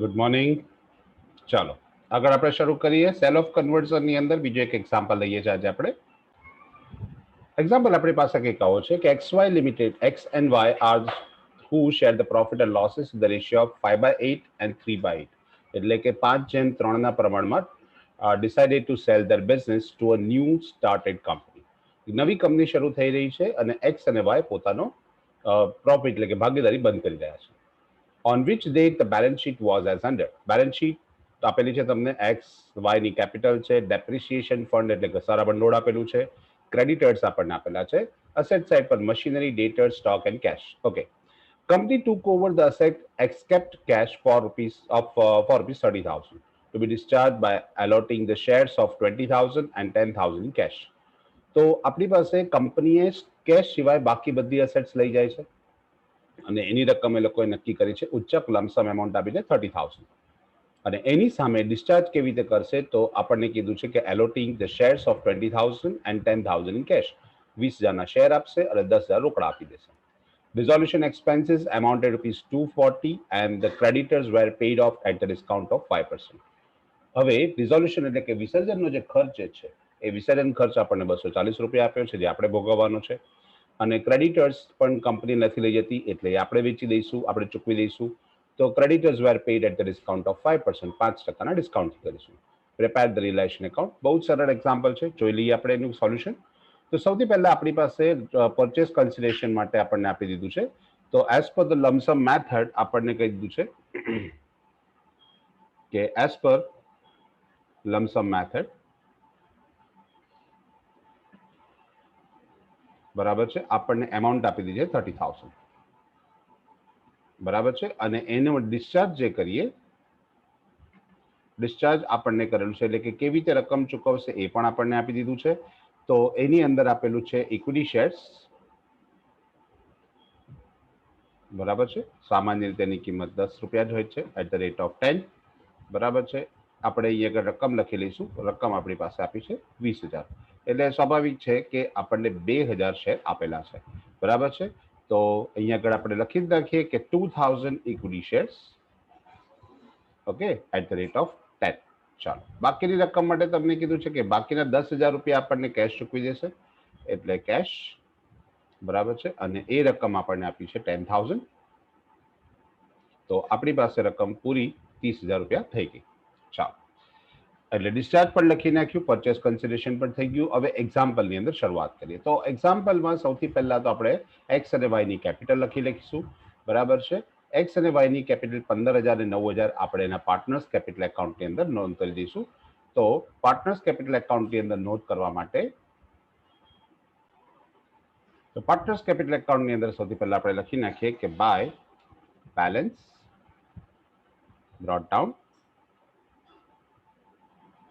Good morning. ચાલો આગળ આપણે શરૂ કરીએ. સેલ ઓફ કન્વર્ઝનની અંદર બીજો એક એક્ઝામ્પલ લઈએ છીએ આજે આપણે. એક્ઝામ્પલ આપણી પાસે કંઈક આવો છે કે X Y limited X and Y are who share the profit and losses the ratio of 5/8 and 3/8, એટલે કે 5:3ના પ્રમાણમાં decided to sell their business to a new started company. નવી કંપની શરૂ થઈ રહી છે અને એક્સ અને વાય પોતાનો પ્રોફિટ એટલે કે ભાગીદારી બંધ કરી રહ્યા છે. On which date the balance sheet was as under. Balance sheet આપેલી છે તમને. એક્સ વાયની કેપિટલ છે, ડેપ્રિસિએશન ફંડ એટલે ઘસારા ભંડોળ આપેલું છે, ક્રેડિટર્સ આપણને આપેલા છે, અસેટ સાઇડ પર machinery, debtor, stock and cash. Okay. Company took over the asset except cash for rupees 30,000 to be discharged by allotting the shares of 20,000 and 10,000 in cash. તો આપણી પાસે કંપનીએ કેશ સિવાય બાકી બધી એસેટ્સ લઈ જાય છે અને એની રકમ એ લોકોએ નક્કી કરી છે ઉચ્ચક લમસમ એમાઉન્ટ આપીને 30,000. અને એની સામે ડિસ્ચાર્જ કેવી રીતે કરશે તો આપણને કીધું છે કે allotting the shares of 20,000 and 10,000 in cash. 20,000ના શેર આપશે અને 10,000 રોકડા આપી દેશે. Resolution expenses amounted rupees 240 and the creditors were paid off at the discount of 5%. હવે રિઝોલ્યુશન એટલે કે વિસર્જનનો જે ખર્ચ છે એ વિસર્જન ખર્ચ આપણને 240 રૂપિયા આપ્યો છે જે આપણે ભોગવવાનો છે. અને ક્રેડિટર્સ પણ કંપની નથી લઈ જતી એટલે આપણે વેચી દઈશું, આપણે ચૂકવી દઈશું. તો creditors were paid at the discount of 5%, 5%ના ડિસ્કાઉન્ટથી કરીશું. Prepare the relation account. બહુ જ સરળ એક્ઝામ્પલ છે, જોઈ લઈએ આપણે એનું સોલ્યુશન. તો સૌથી પહેલા આપણી પાસે પરચેસ કન્સિડરેશન માટે આપણને આપી દીધું છે. તો as per the lump sum method આપણને કહી દીધું છે કે એઝ પર લમસમ મેથડ બરાબર છે, આપણને એમાઉન્ટ આપી દીધી છે 30,000 બરાબર છે. અને એનો ડિસ્ચાર્જ જે કરીએ, ડિસ્ચાર્જ આપણને કરેલું છે એટલે કે કેવી રીતે રકમ ચૂકવશે એ પણ આપણને આપી દીધું છે. તો એની અંદર આપેલું છે ઇક્વિટી શેર્સ બરાબર છે. સામાન્ય રીતે એની કિંમત 10 રૂપિયા જ હોય છે એટ ધ રેટ ઓફ 10 બરાબર છે. આપણે અહીંયા આગળ રકમ લખી લઈશું. રકમ આપણી પાસે આપી છે 20,000, એટલે સ્વાભાવિક છે કે આપણને 2,000 શેર આપેલા છે બરાબર છે. તો અહીંયા આગળ આપણે લખી જ નાખીએ કે 2,000 equity shares, okay, at the rate of 10. ચાલો, બાકીની રકમ માટે તમને કીધું છે કે બાકીના 10,000 રૂપિયા આપણને કેશ ચૂકવી દેશે એટલે કેશ બરાબર છે. અને એ રકમ આપણને આપી છે 10,000. તો આપણી પાસે રકમ પૂરી 30,000 રૂપિયા થઈ ગઈ. ચાલો, એટલે ડિસ્ચાર્જ પણ લખી નાખ્યું, પરચેસ કન્સિડરેશન પણ થઈ ગયું. હવે એક્ઝામ્પલની અંદર શરૂઆત કરીએ. તો એક્ઝામ્પલમાં સૌથી પહેલા તો આપણે એક્સ અને વાયની કેપિટલ લખી લખીશું બરાબર છે. એક્સ અને વાયની કેપિટલ 15,000 અને 9,000 આપણે એના પાર્ટનર્સ કેપિટલ એકાઉન્ટની અંદર નોંધ કરી દઈશું. તો પાર્ટનર્સ કેપિટલ એકાઉન્ટની અંદર નોંધ કરવા માટે તો પાર્ટનર્સ કેપિટલ એકાઉન્ટની અંદર સૌથી પહેલા આપણે લખી નાખીએ કે બાય બેલેન્સ બ્રોટ ડાઉન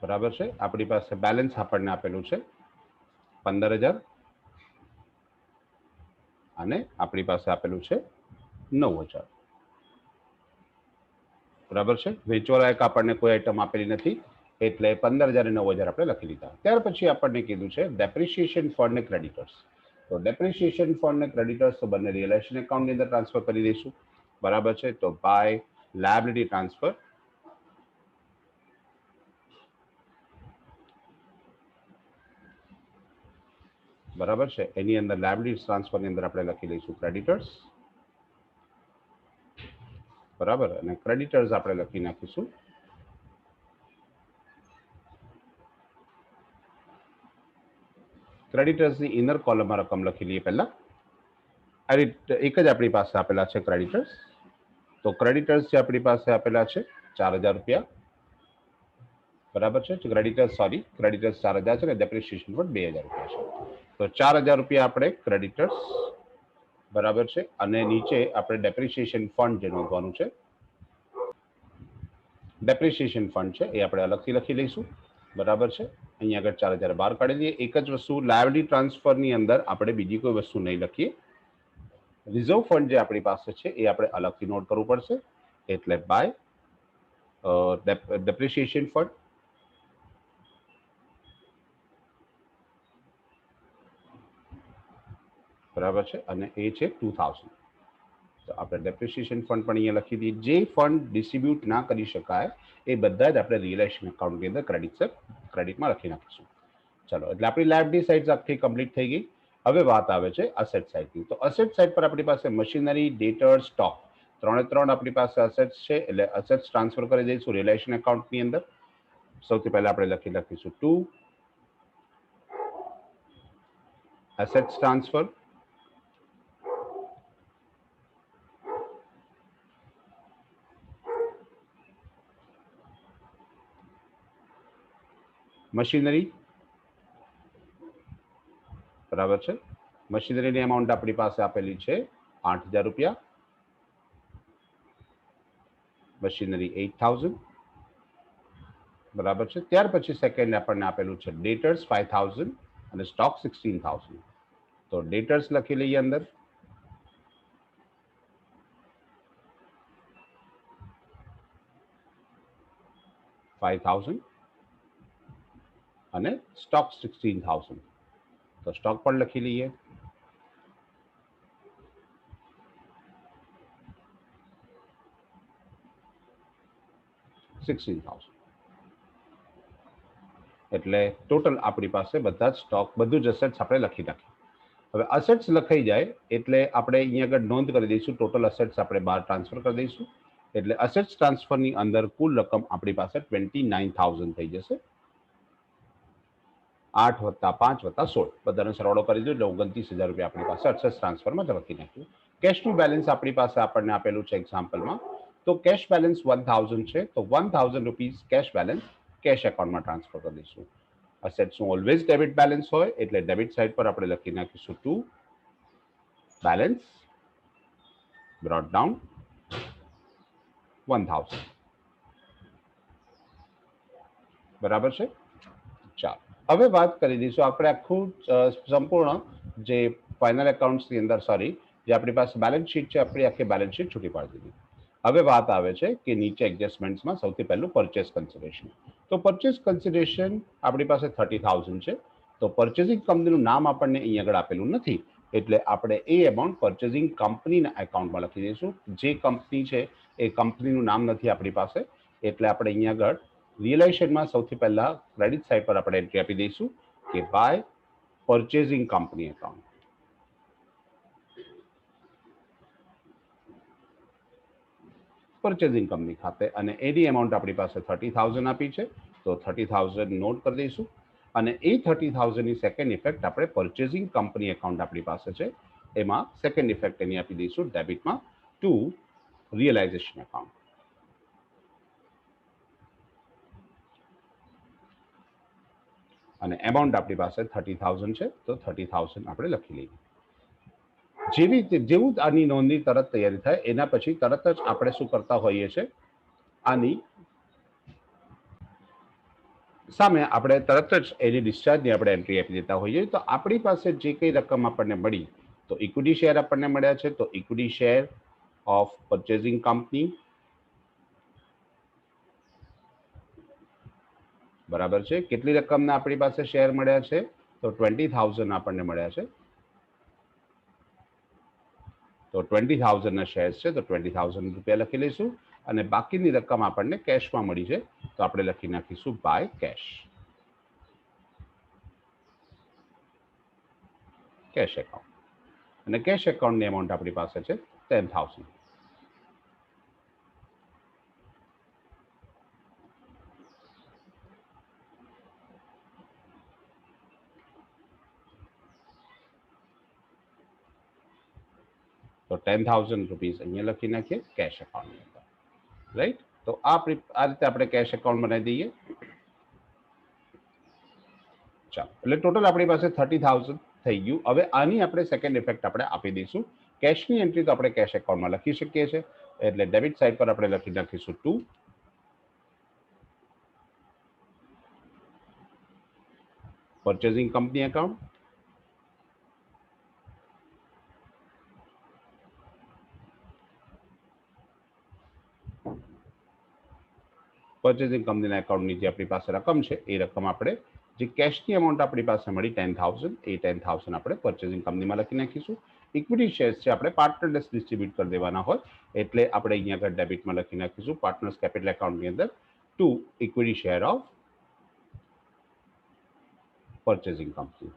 બરાબર છે. આપણી પાસે બેલેન્સ આપણને આપેલું છે 15,000 અને આપણી પાસે આપેલું છે 9,000 બરાબર છે. વેચવા લાયક આપણને કોઈ આઈટમ આપેલી નથી એટલે 15,000 અને 9,000 આપણે લખી લીધા. ત્યાર પછી આપણને કીધું છે ડેપ્રિસિએશન ફંડ ને ક્રેડિટર્સ. તો ડેપ્રિસિએશન ફંડ ને ક્રેડિટર્સ તો બંને રિયલાઇઝેશન એકાઉન્ટની અંદર ટ્રાન્સફર કરી દઈશું બરાબર છે. તો બાય લાયબિલિટી ટ્રાન્સફર બરાબર છે. એની અંદર લાયબિલિટી ટ્રાન્સફરની અંદર આપણે લખી લઈશું ક્રેડિટર્સ બરાબર. અને ક્રેડિટર્સ આપણે લખી નાખીશું ક્રેડિટર્સની ઇનર કોલમમાં રકમ લખી લઈએ પહેલા. એક જ આપણી પાસે આપેલા છે ક્રેડિટર્સ. તો ક્રેડિટર્સ જે આપણી પાસે આપેલા છે 4,000 રૂપિયા બરાબર છે. ક્રેડિટર્સ 4,000 છે ને ડેપ્રિસિએશન પણ 2,000 રૂપિયા છે. તો 4,000 રૂપિયા આપણે ક્રેડિટર્સ બરાબર છે. અને નીચે આપણે ડેપ્રિસિએશન ફંડ જે નોંધવાનું છે, ડેપ્રિસિએશન ફંડ છે એ આપણે અલગથી લખી લઈશું બરાબર છે. અહીંયા આગળ 4,000 બહાર કાઢી દઈએ. એક જ વસ્તુ, લાયબિલિટી ટ્રાન્સફરની અંદર આપણે બીજી કોઈ વસ્તુ નહીં લખીએ. રિઝર્વ ફંડ જે આપણી પાસે છે એ આપણે અલગથી નોટ કરવું પડશે એટલે બાય ડેપ્રિસિએશન ફંડ બરાબર છે. અને એ છે 2,000. તો આપણે ડેપ્રિસિએશન ફંડ પણ અહીંયા લખી દઈએ. જે ફંડ ડિસ્ટ્રીબ્યુટ ના કરી શકાય એ બધા જ આપણે રિયલાઇઝેશન એકાઉન્ટની અંદર ક્રેડિટમાં લખી નાખીશું. ચલો, એટલે આપણી લાયબિલિટી સાઇડ આખી કમ્પ્લીટ થઈ ગઈ. હવે વાત આવે છે અસેટ સાઇડની. તો અસેટ સાઇડ પર આપણી પાસે મશીનરી, ડેટર, સ્ટોક ત્રણે ત્રણ આપણી પાસે અસેટ્સ છે. એટલે અસેટ્સ ટ્રાન્સફર કરી દઈશું રિયલાઇઝેશન એકાઉન્ટની અંદર. સૌથી પહેલા આપણે લખીશું ટુ assets transfer, મશીનરી, બરાબર છે. મશીનરીની અમાઉન્ટ આપણી પાસે આપેલી છે 8,000 રૂપિયા, મશીનરી 8,000, બરાબર છે. ત્યાર પછી સેકન્ડ આપણને આપેલું છે ડેટર્સ 5,000 અને સ્ટોક 16,000. તો ડેટર્સ લખી લઈએ અંદર, $5,000 અને સ્ટોક 16,000. તો સ્ટોક પણ લખી લઈએ. એટલે ટોટલ આપણી પાસે બધા જ સ્ટોક, બધું જ અસેટ્સ આપણે લખી નાખીએ. હવે અસેટ્સ લખાઈ જાય એટલે આપણે અહીંયા આગળ નોંધ કરી દઈશું. ટોટલ અસેટ્સ આપણે બહાર ટ્રાન્સફર કરી દઈશું. એટલે અસેટ્સ ટ્રાન્સફરની અંદર કુલ રકમ આપણી પાસે 29,000 થઈ જશે. 8 + 5 + 16 બધાનો સરવાળો કરી દો એટલે 29,000 રૂપિયા આપણી પાસે અસેટ્સ ટ્રાન્સફરમાં જ લખી નાખ્યું. કેશનું બેલેન્સ આપણી પાસે આપણને આપેલું છે એક્ઝામ્પલમાં. તો કેશ બેલેન્સ 1,000 છે. તો 1,000 રૂપીસ કેશ બેલેન્સ કેશ એકાઉન્ટમાં ટ્રાન્સફર કરી દઈશું. અસેટ્સનું ઓલવેઝ ડેબિટ બેલેન્સ હોય એટલે ડેબિટ સાઇડ પર આપણે લખી નાખીશું ટુ બેલેન્સ બ્રોટ ડાઉન 1,000, બરાબર છે. ચાલો, હવે વાત કરી દઈશું આપણે આખું સંપૂર્ણ જે ફાઇનલ એકાઉન્ટ્સની અંદર, સોરી, જે આપણી પાસે બેલેન્સ શીટ છે, આપણી આખી બેલેન્સ શીટ છૂટી પાડી દીધી. હવે વાત આવે છે કે નીચે એડજસ્ટમેન્ટ્સમાં સૌથી પહેલું પરચેસ કન્સિડરેશન. તો પરચેસ કન્સિડરેશન આપણી પાસે 30,000 છે. તો પરચેસિંગ કંપનીનું નામ આપણને અહીંયા આગળ આપેલું નથી એટલે આપણે એ એમાઉન્ટ પરચેસિંગ કંપનીના એકાઉન્ટમાં લખી દઈશું. જે કંપની છે એ કંપનીનું નામ નથી આપણી પાસે એટલે આપણે અહીંયા આગળ રિયલાઇઝેશનમાં સૌથી પહેલા ક્રેડિટ સાઇડ પર આપણે એન્ટ્રી આપી દઈશું કે by purchasing company account. Purchasing company ખાતે અને એની અમાઉન્ટ આપણી પાસે 30,000 આપી છે. તો 30,000 નોટ કરી દઈશું અને એ 30,000ની સેકન્ડ ઇફેક્ટ આપણે પરચેસિંગ કંપની એકાઉન્ટ આપણી પાસે છે એમાં સેકન્ડ ઇફેક્ટ એની આપી દઈશું ડેબિટમાં ટુ રિયલાઇઝેશન એકાઉન્ટ. અને એમાઉન્ટ આપણી પાસે 30,000 છે. તો 30,000 આપણે લખી લઈએ. જેવું આની નોંધની તરત તૈયારી થાય એના પછી તરત જ આપણે શું કરતા હોઈએ છીએ, આની સામે આપણે તરત જ એની ડિસ્ચાર્જની આપણે એન્ટ્રી આપી દેતા હોઈએ. તો આપણી પાસે જે કઈ રકમ આપણને મળી, તો ઇક્વિટી શેર આપણને મળ્યા છે. તો equity share of purchasing company, બરાબર છે. કેટલી રકમના આપણી પાસે શેર મળ્યા છે? તો 20,000 આપણને મળ્યા છે. તો 20,000 શેર્સ છે. તો 20,000 રૂપિયા લખી લઈશું અને બાકીની રકમ આપણને કેશમાં મળી છે. તો આપણે લખી નાખીશું બાય કેશ, કેશ એકાઉન્ટ. અને કેશ એકાઉન્ટની અમાઉન્ટ આપણી પાસે છે 10,000. તો 10,000 રૂપીસ અહીંયા લખી નાખીએ કેશ એકાઉન્ટની અંદર, રાઈટ. તો આ રીતે આપણે કેશ એકાઉન્ટ બનાવી દઈએ. ચાલો, એટલે ટોટલ આપણી પાસે 30,000 થઈ ગયું. હવે આની આપણે સેકન્ડ ઇફેક્ટ આપણે આપી દઈશું. કેશની એન્ટ્રી તો આપણે કેશ એકાઉન્ટમાં લખી શકીએ છીએ એટલે ડેબિટ સાઇડ પર આપણે લખી નાખીશું to purchasing company account. Purchasing કંપનીના એકાઉન્ટની જે આપણી પાસે રકમ છે એ રકમ આપણે જે કેશની અમાઉન્ટ આપણી પાસે મળી 10,000 એ 10,000 આપણે પરચેસિંગ કંપનીમાં લખી નાખીશું. ઇક્વિટી શેર્સ છે આપણે પાર્ટનરને ડિસ્ટ્રીબ્યુટ કરી દેવાના હોય, એટલે આપણે અહીંયા આગળ ડેબિટમાં લખી નાખીશું પાર્ટનર્સ કેપિટલ એકાઉન્ટની અંદર two equity share of purchasing company.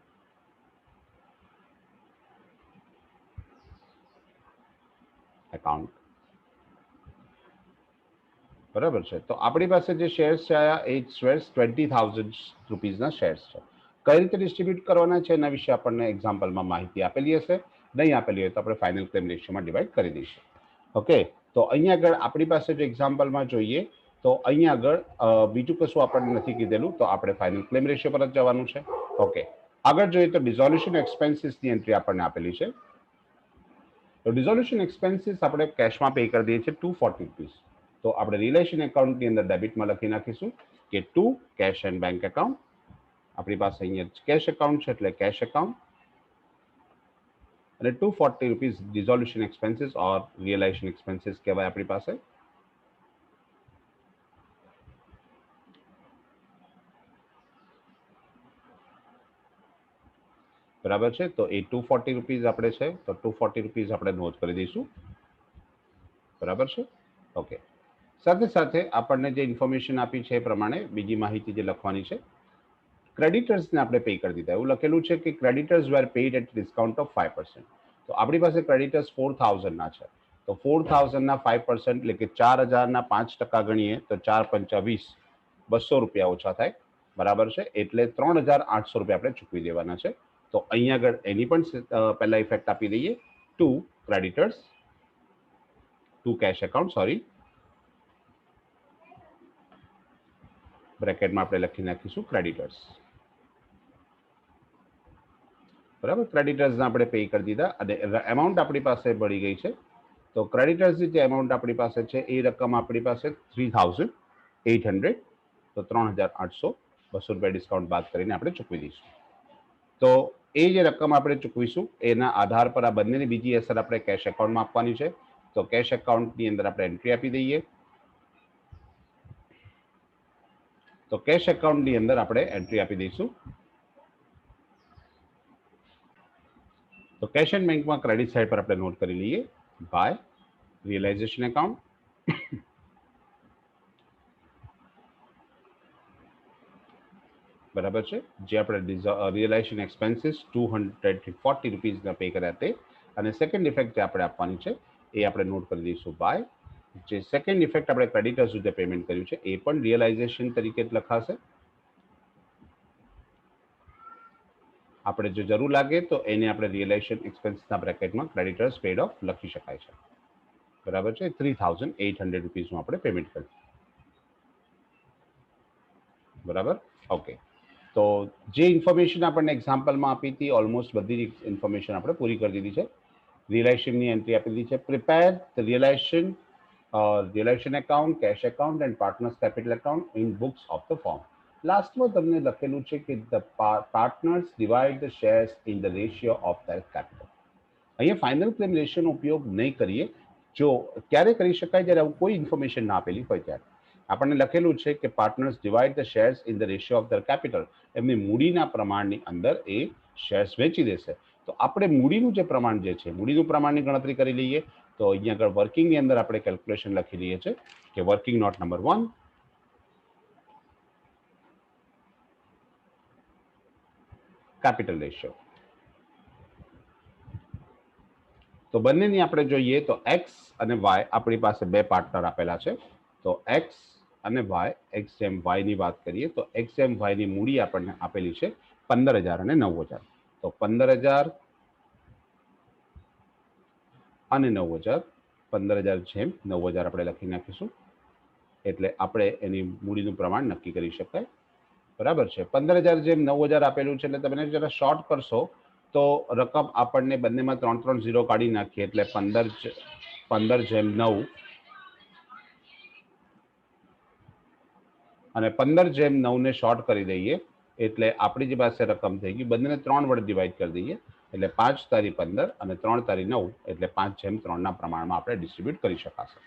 Account બરાબર છે. તો આપણી પાસે જે શેર્સ છે એ શેર્સ 20,000 રૂપીઝના શેર્સ છે. કઈ રીતે ડિસ્ટ્રીબ્યુટ કરવાના છે એના વિશે આપણને એક્ઝામ્પલમાં માહિતી આપેલી હશે, નહીં આપેલી હોય તો આપણે ફાઇનલ ક્લેમ રેશિયોમાં ડિવાઈડ કરી દઈશું. ઓકે, તો અહીંયા આગળ આપણી પાસે જો એક્ઝામ્પલમાં જોઈએ તો અહીંયા આગળ બીજું કશું આપણને નથી કીધેલું, તો આપણે ફાઇનલ ક્લેમ રેશિયો પર જ જવાનું છે. ઓકે, આગળ જોઈએ તો ડિઝોલ્યુશન એક્સપેન્સીસની એન્ટ્રી આપણને આપેલી છે. તો ડિઝોલ્યુશન એક્સપેન્સીસ આપણે કેશમાં પે કરી દઈએ છીએ 240 રૂપીઝ. તો આપણે રિલેશન એકાઉન્ટની અંદર ડેબિટમાં લખી નાખીશું કે to cash and bank account. આપણી પાસે અહીંયા કેશ એકાઉન્ટ છે એટલે કેશ એકાઉન્ટ, અને 240 રૂપીઝ ડિઝોલ્યુશન એક્સપેન્સીસ ઓર રિયલાઇઝેશન એક્સપેન્સીસ કહેવાય આપણી પાસે. બરાબર છે. તો એ 240 રૂપીઝ આપણે છે, તો 240 રૂપીઝ આપણે નોટ કરી દઈશું. બરાબર છે. ઓકે, સાથે સાથે આપણને જે ઇન્ફોર્મેશન આપી છે એ પ્રમાણે બીજી માહિતી જે લખવાની છે, ક્રેડિટર્સને આપણે પે કરી દીધા. એવું લખેલું છે કે creditors were paid at discount of 5%. તો આપણી પાસે ક્રેડિટર્સ 4,000ના છે, તો 4,000ના 5% એટલે કે 4,000ના 5% ગણીએ તો 4 પંચા 20, 200 રૂપિયા ઓછા થાય. બરાબર છે, એટલે 3,800 રૂપિયા આપણે ચૂકવી દેવાના છે. તો અહીંયા આગળ એની પણ પહેલા ઇફેક્ટ આપી દઈએ to creditors, to cash account, sorry, બ્રેકેટમાં આપણે લખી નાખીશું ક્રેડિટર્સ. બરાબર, ક્રેડિટર્સના આપણે પે કરી દીધા અને એમાઉન્ટ આપણી પાસે મળી ગઈ છે. તો ક્રેડિટર્સની જે એમાઉન્ટ આપણી પાસે છે એ રકમ આપણી પાસે 3,800, તો 3,800, 200 રૂપિયા ડિસ્કાઉન્ટ બાદ કરીને આપણે ચૂકવી દઈશું. તો એ જે રકમ આપણે ચૂકવીશું એના આધાર પર આ બંનેની બીજી અસર આપણે કેશ એકાઉન્ટમાં આપવાની છે. તો કેશ એકાઉન્ટની અંદર આપણે એન્ટ્રી આપી દઈએ. તો કેશ એકાઉન્ટની અંદર આપણે એન્ટ્રી આપી દઈશું. તો કેશ એન્ડ બેંકમાં ક્રેડિટ સાઇડ પર આપણે નોટ કરી લઈએ બાય રિયલાઇઝેશન એકાઉન્ટ. બરાબર છે, જે આપણે રિયલાઇઝેશન એક્સપેન્સીસ 240 રૂપીઝના પે કર્યા તે, અને સેકન્ડ ઇફેક્ટ જે આપણે આપવાની છે એ આપણે નોટ કરી દઈશું બાય જે સેકન્ડ ઇફેક્ટ આપણે ક્રેડિટર્સ જે પેમેન્ટ કર્યું છે એ પણ રિયલાઇઝેશન તરીકે જ લખાશે. આપણે જો જરૂર લાગે તો એને આપણે રિયલાઇઝેશન એક્સપેન્સના બ્રેકેટમાં ક્રેડિટર્સ પેડ ઓફ લખી શકાય છે. બરાબર છે, 3,800 રૂપીઝનું આપણે પેમેન્ટ કર્યું. બરાબર, ઓકે. તો જે ઇન્ફોર્મેશન આપણને એક્ઝામ્પલમાં આપી હતી ઓલમોસ્ટ બધી ઇન્ફોર્મેશન આપણે પૂરી કરી દીધી છે. રિયલાઇઝેશનની એન્ટ્રી આપી દીધી છે. Prepare the realisation account, cash account and partners capital account in books of the form. લાસ્ટમાં તમને લખેલું છે કે the partners divide the shares in the ratio of their capital. અહીંયા ફાઇનલ ક્લેમ રેશિયોનો ઉપયોગ નહીં કરીએ. જો ક્યારે કરી શકાય જ્યારે આવું કોઈ ઇન્ફોર્મેશન ના આપેલી હોય ત્યારે. આપણને લખેલું છે કે partners divide the shares in the ratio of their capital. એમની મૂડીના પ્રમાણની અંદર એ શેર્સ વેચી દેશે. તો આપણે મૂડીનું જે પ્રમાણ જે છે મૂડીનું પ્રમાણની ગણતરી કરી લઈએ. તો અહીંયા આગળ વર્કિંગની અંદર આપણે કેલ્ક્યુલેશન લખી લઈએ છીએ કે working note number 1, capital ratio. તો બંનેની આપણે જોઈએ તો એક્સ અને વાય આપણી પાસે બે પાર્ટનર આપેલા છે. તો એક્સ અને વાય, એક્સ જેમ વાયની વાત કરીએ તો એક્સ જેમ વાયની મૂડી આપણને આપેલી છે 15,000 અને 9,000. તો 15,000 અને 9,000, 15,000 જેમ 9,000 આપણે લખી નાખીશું એટલે આપણે એની મૂડીનું પ્રમાણ નક્કી કરી શકાય. બરાબર છે, 15,000 જેમ 9,000 આપેલું છે એટલે તમે જરા શોર્ટ કરશો તો રકમ આપણને બંનેમાં 3 0 કાઢી નાખીએ એટલે 15 જેમ 9 અને 15 જેમ 9 ને શોર્ટ કરી દઈએ એટલે આપણી જે પાસે રકમ થઈ ગઈ. બંનેને 3 વડે ડિવાઈડ કરી દઈએ એટલે 5 તારી 15 અને 3 તારી 9 એટલે 5 જેમ 3ના પ્રમાણમાં આપણે ડિસ્ટ્રીબ્યુટ કરી શકાશે.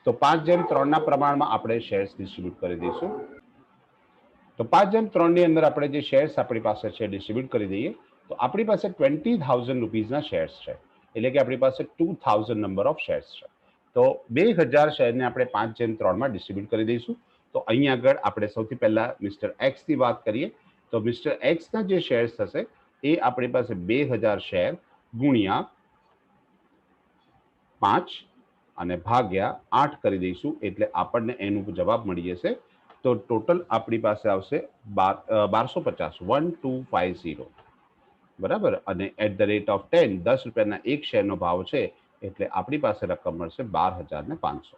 તો 5 જેમ 3ના પ્રમાણમાં આપણે શેર્સ ડિસ્ટ્રીબ્યુટ કરી દઈશું. તો 5 જેમ 3ની અંદર આપણે જે શેર્સ આપણી પાસે છે ડિસ્ટ્રીબ્યુટ કરી દઈએ. તો આપણી પાસે 20,000 રૂપીઝના શેર્સ છે. એટલે કે આપણી પાસે 2000 નંબર ઓફ શેર્સ છે. તો 2000 શેરને આપણે 5/3 માં ડિસ્ટ્રીબ્યુટ કરી દઈશું. તો અહીં આગળ આપણે સૌથી પહેલા મિસ્ટર એક્સ ની વાત કરીએ તો મિસ્ટર એક્સ ના જે શેર્સ થશે એ આપણી પાસે 2000 શેર ગુણ્યા 5 અને ભાગ્યા 8 કરી દઈશું એટલે આપણને એનો જવાબ મળી જશે. તો ટોટલ આપણી પાસે આવશે 1250 1250 બરાબર. અને એટ ધ રેટ ઓફ 10 10 રૂપિયાના એક શેરનો ભાવ છે એટલે આપણી પાસે રકમ મળશે 12,500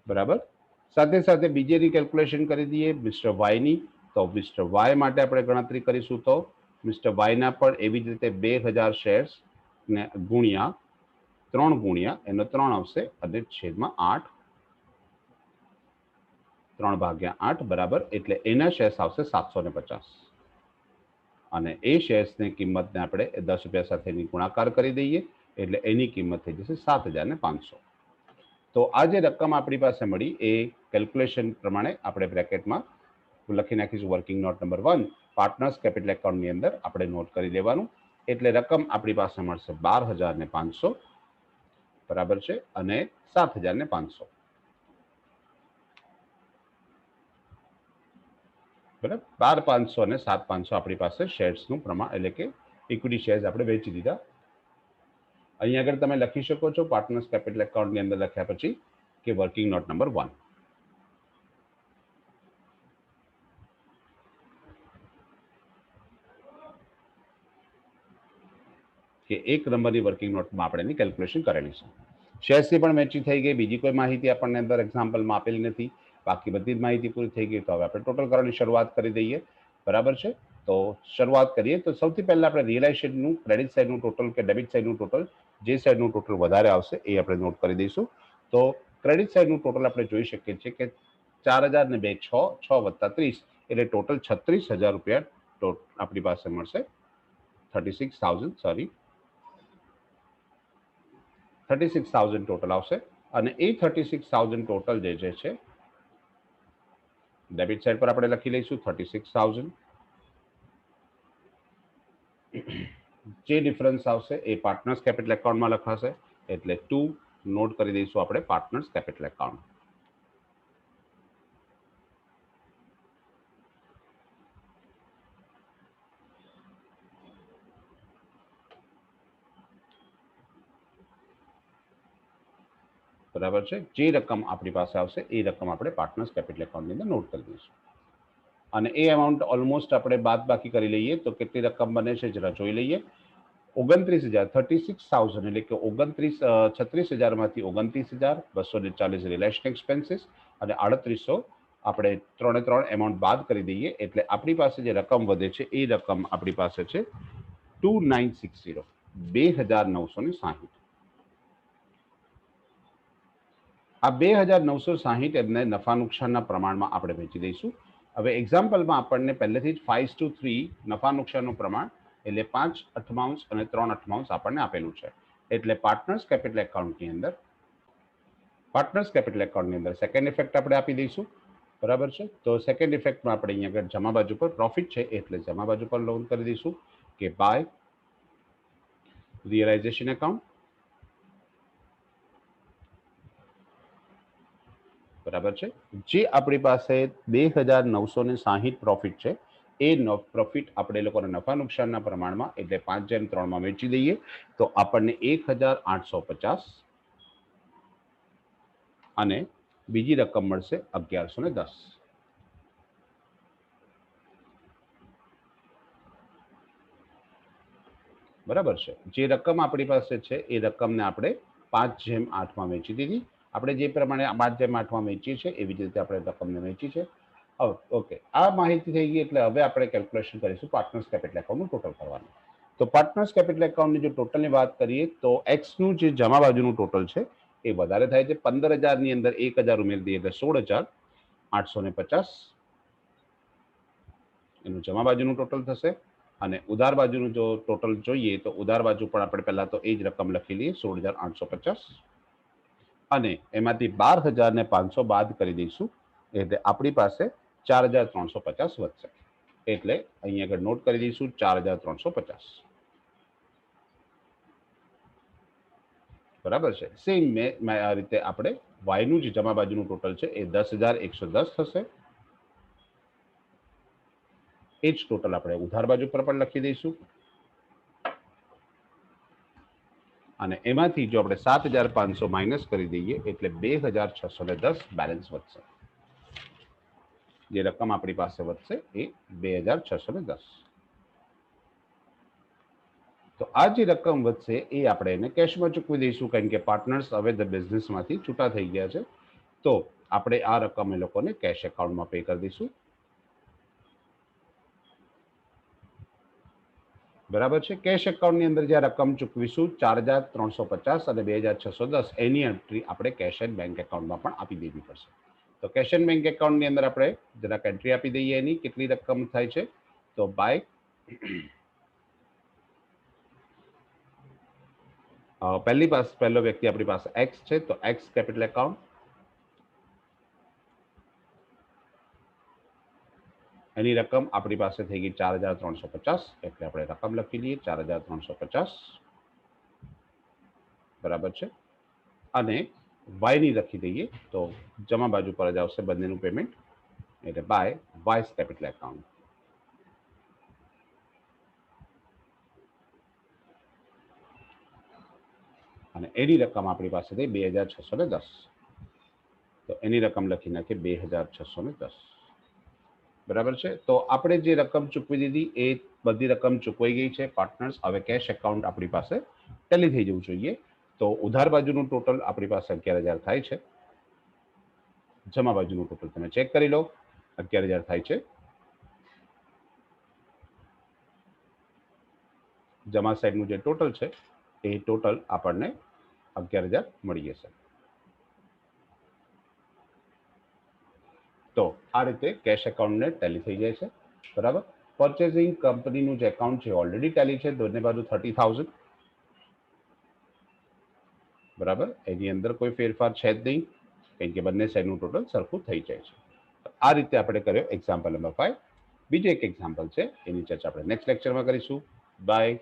બરાબર. સાથે સાથે બીજેની કેલ્ક્યુલેશન કરી દઈએ મિસ્ટર વાય ની. તો મિસ્ટર વાય માટે આપણે ગણતરી કરીશું તો મિસ્ટર વાય ના પણ એવી જ રીતે 2000 શેર્સ ને ગુણ્યા 3 ગુણ્યા એનો 3 આવશે અને છેદમાં 8 3/8 બરાબર. એટલે એના શેર્સ આવશે 750 અને એ શેર્સની કિંમતને આપણે 10 રૂપિયા સાથેની ગુણાકાર કરી દઈએ એટલે એની કિંમત થઈ જશે 7,500. તો આ જે રકમ આપણી પાસે મળી એ કેલ્ક્યુલેશન પ્રમાણે આપણે બ્રેકેટમાં લખી નાખીશું working note number 1 partners capital એકાઉન્ટની અંદર આપણે નોટ કરી દેવાનું. એટલે રકમ આપણી પાસે મળશે 12,500 બરાબર છે અને 7,500 બરાબર. 12,500 અને 7,500 આપણી પાસે શેર્સનું પ્રમાણ એટલે કે ઇક્વિટી શેર્સ આપણે વેચી દીધા. અહીં આગળ તમે લખી શકો છો પાર્ટનર્સ કેપિટલ એકાઉન્ટની અંદર લખ્યા પછી કે વર્કિંગ નોટ નંબર 1 કે એક નંબરની વર્કિંગ નોટમાં આપણે એની કેલ્ક્યુલેશન કરેલી છે. શેર્સની પણ વેચી થઈ ગઈ. બીજી કોઈ માહિતી આપણને અંદર એક્ઝામ્પલમાં આપેલી નથી. બાકી બધી જ માહિતી પૂરી થઈ ગઈ. તો હવે આપણે ટોટલ કરવાની શરૂઆત કરી દઈએ બરાબર છે. તો શરૂઆત કરીએ તો સૌથી પહેલા આપણે રિયલાઇઝેશનનું ક્રેડિટ સાઇડનું ટોટલ કે ડેબિટ સાઇડનું ટોટલ જે સાઇડનું ટોટલ વધારે આવશે એ આપણે નોટ કરી દઈશું. તો ક્રેડિટ સાઇડનું ટોટલ આપણે જોઈ શકીએ છીએ કે 4,000 ને 2 6 6 વત્તા 30 એટલે ટોટલ 36,000 રૂપિયા આપણી પાસે મળશે. 36,000 સોરી 36,000 ટોટલ આવશે અને એ 36,000 ટોટલ જે છે ડેબિટ સાઇડ પર આપણે લખી લઈશું 36,000. જે ડિફરન્સ આવશે એ પાર્ટનર્સ કેપિટલ એકાઉન્ટમાં લખાશે એટલે 2 નોટ કરી દઈશું આપણે પાર્ટનર્સ કેપિટલ એકાઉન્ટ. બરાબર છે. જે રકમ આપણી પાસે આવશે એ રકમ આપણે પાર્ટનર્સ કેપિટલ એકાઉન્ટની અંદર નોટ કરી દઈશું અને એ અમાઉન્ટ ઓલમોસ્ટ આપણે બાદ બાકી કરી લઈએ તો કેટલી રકમ બને છે જરા જોઈ લઈએ. 29,000 36,000 એટલે કે 36,000 માંથી 29,240 રિલેશન એક્સપેન્સીસ અને 3800 આપણે 3 એમાઉન્ટ બાદ કરી દઈએ એટલે આપણી પાસે જે રકમ વધે છે એ રકમ આપણી પાસે છે 2960 2,960. આ 2,960 એમને નફા નુકસાનના પ્રમાણમાં આપણે વેચી દઈશું. હવે એક્ઝામ્પલમાં આપણને પહેલેથી જ 5:3 નફા નુકસાનનું પ્રમાણ એટલે 5/8 અને 3/8 આપણને આપેલું છે. એટલે પાર્ટનર્સ કેપિટલ એકાઉન્ટની અંદર સેકન્ડ ઇફેક્ટ આપણે આપી દઈશું બરાબર છે. તો સેકન્ડ ઇફેક્ટમાં આપણે અહીંયા આગળ જમા બાજુ પર પ્રોફિટ છે એટલે જમા બાજુ પર લોન કરી દઈશું કે બાય રિયલાઇઝેશન એકાઉન્ટ બરાબર છે. જે આપણી પાસે 2,960 પ્રોફિટ છે એ પ્રોફિટ આપણે લોકોને નફા નુકસાનના પ્રમાણમાં એટલે 5/3 વેચી દઈએ તો આપણને 1,850 અને બીજી રકમ મળશે 1,110. બરાબર છે. જે રકમ આપણી પાસે છે એ રકમને આપણે 5/8 વેચી દીધી. આપણે જે પ્રમાણે 5/8 વેચીએ છીએ એવી જ રીતે આપણે રકમને વેચી છે. ઓકે, આ માહિતી થઈ ગઈ એટલે હવે આપણે કેલ્ક્યુલેશન કરીશું પાર્ટનર્સ કેપિટલ એકાઉન્ટનું ટોટલ કરવાનું. તો પાર્ટનર્સ કેપિટલ એકાઉન્ટની જો ટોટલની વાત કરીએ તો એક્સનું જે જમા બાજુનું ટોટલ છે એ વધારે થાય છે. 15,000 ની અંદર 1,000 ઉમેરી દઈએ એટલે 16,850 એનું જમા બાજુનું ટોટલ થશે. અને ઉધાર બાજુનું જો ટોટલ જોઈએ તો ઉધાર બાજુ પણ આપણે પહેલા તો એ જ રકમ લખી લઈએ 16,850 અને એમાંથી 12,500 બાદ કરી દઈશું એટલે આપણી પાસે 4,350 વધશે. એટલે અહીં આગળ નોટ કરી દઈશું 4,350. બરાબર છે. સેમ મેં આ રીતે આપણે વાયનું જે જમા બાજુનું ટોટલ છે એ 10,110 થશે. એ જ ટોટલ આપણે ઉધાર બાજુ પર પણ લખી દઈશું અને એમાંથી જો આપણે 7,500 માઇનસ કરી દઈએ એટલે 2,610 બેલેન્સ વધશે. જે રકમ આપણી પાસે વધશે એ 2,610. તો આ જે રકમ વધશે એ આપણે એને કેશમાં ચૂકવી દઈશું કારણ કે પાર્ટનર્સ હવે ધ બિઝનેસમાંથી છૂટા થઈ ગયા છે. તો આપણે આ રકમ એ લોકોને કેશ એકાઉન્ટમાં પે કરી દઈશું. બરાબર છે. કેશ એકાઉન્ટની અંદર જે રકમ ચૂકવીશું 4,350 અને 2,610 એની એન્ટ્રી આપણે કેશ એન્ડ બેંક એકાઉન્ટમાં પણ આપી દેવી પડશે. તો કેશ એન્ડ બેંક એકાઉન્ટની અંદર આપણે જરાક એન્ટ્રી આપી દઈએ એની કેટલી રકમ થાય છે. તો બાય પહેલો વ્યક્તિ આપણી પાસે એક્સ છે તો એક્સ કેપિટલ એકાઉન્ટ, એની રકમ આપણી પાસે થઈ ગઈ 4,350 એટલે આપણે રકમ લખી લઈએ 4,350 બરાબર છે. અને વાયની લખી દઈએ તો જમા બાજુ પર જ આવશે બંનેનું પેમેન્ટ એટલે બાય વાયસ કેપિટલ એકાઉન્ટ. અને એની રકમ આપણી પાસે થઈ 2,610 તો એની રકમ લખી નાખીએ 2,610 બરાબર છે. તો આપણે જે રકમ ચૂકવી દીધી એ બધી રકમ ચૂકવાઈ ગઈ છે પાર્ટનર્સ. હવે કેશ એકાઉન્ટ આપણી પાસે ટેલી થઈ જવું જોઈએ. તો ઉધાર બાજુનું ટોટલ આપણી પાસે 11,000 થાય છે. જમા બાજુનું ટોટલ તમે ચેક કરી લો 11,000 થાય છે. જમા સાઈડનું જે ટોટલ છે એ ટોટલ આપણને 11,000 મળી જશે. તો આ રીતે કેશ એકાઉન્ટને ટેલી થઈ જાય છે. બરાબર. પરચેસિંગ કંપનીનું જે એકાઉન્ટ છે ઓલરેડી ટેલી છે બંને બાજુ 30,000 બરાબર. એની અંદર કોઈ ફેરફાર છે જ નહીં કારણ કે બંને સાઈડનું ટોટલ સરખું થઈ જાય છે. આ રીતે આપણે કર્યો એક્ઝામ્પલ નંબર 5. બીજું એક એક્ઝામ્પલ છે એની ચર્ચા આપણે નેક્સ્ટ લેક્ચરમાં કરીશું. બાય.